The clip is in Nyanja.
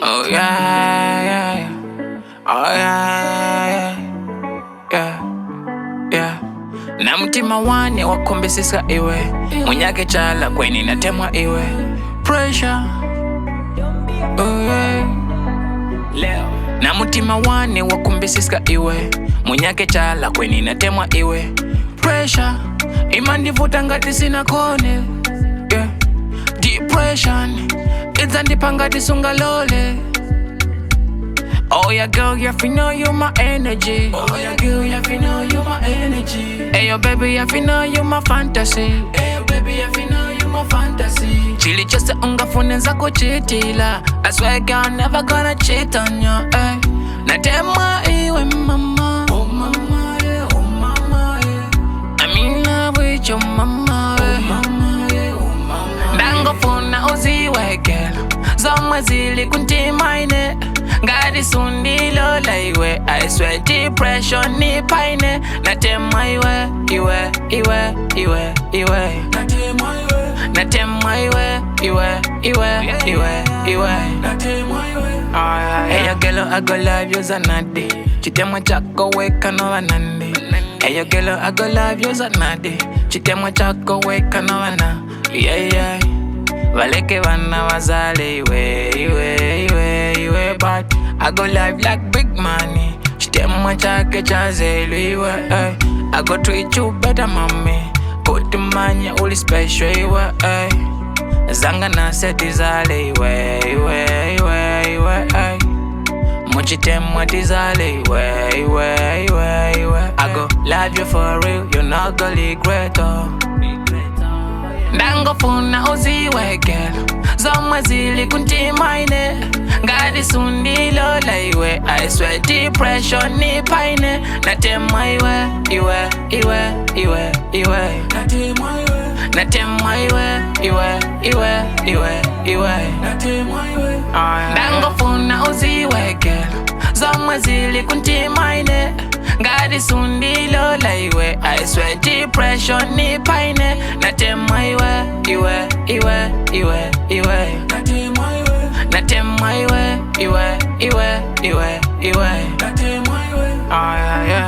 Oh yeah, yeah. Oh yeah, yeah, yeah. Na mtima wane wakumbisisa iwe munyake chala kweni natemwa iwe pressure. Oh yeah. Leo na mtima wane wakumbisisa iwe munyake chala kweni natemwa iwe pressure. Imandivuta ngati sina kone. Yeah. Depression idzandipa ngati sungalole. Oh yeah, girl, you fi know you my energy. Oh yeah, girl, you fi know you my energy. Hey yo, baby, you fi know you my fantasy. Hey yo, baby, you fi know you my fantasy. Chili chose ungafune nzako chitila. I swear, girl, I'm never gonna cheat on you. Hey, natemwa iwe mama. Oh mama, yeah, oh mama, yeah. I'm in love with your mama, yeah. Oh mama, yeah, oh mama. Ndangofuna uziwe, girl. Zomwe zili kuntimaine. Ngadi sundilo la iwe. I swear depression ni paine. Natemwa iwe, iwe, iwe, iwe, iwe. Natemwa iwe, natemwa iwe, iwe, iwe, iwe, iwe. Natemwa iwe. Hey yo girl, I go love you zanadi. Chitemwa chako weka no wanandi. Hey yo girl, I go love you zanadi. Chitemwa chako weka no wana. Yeah, yeah. Valeke wana wazale iwe, iwe, iwe, iwe. But I go live like big money. Chitemwa chake chazelu iwe. I go treat you better mommy. Kutumanya uli special iwe. Zanga na seti zale iwe, iwe, iwe, iwe. Muchitemwa tizale iwe, iwe, iwe, iwe. I go love you for real, you not gonna regret oh. Ndangofuna uziwe girl. Zomwe zili kuntimaine. Ngadi sundilo la iwe. I swear depression ni paine. Natemwa iwe, iwe, iwe, iwe, iwe. Natemwa iwe, natemwa iwe, iwe, iwe, iwe, iwe. Natemwa iwe. Ndangofuna uziwe girl. Zomwe zili kuntimaine. Ngadi sundilo la iwe. I swear depression ni paine. Natemwa iwe, iwe, iwe, iwe, iwe. Natemwa iwe, natemwa iwe, iwe, iwe, iwe, iwe. Natemwa iwe. Oh yeah, yeah.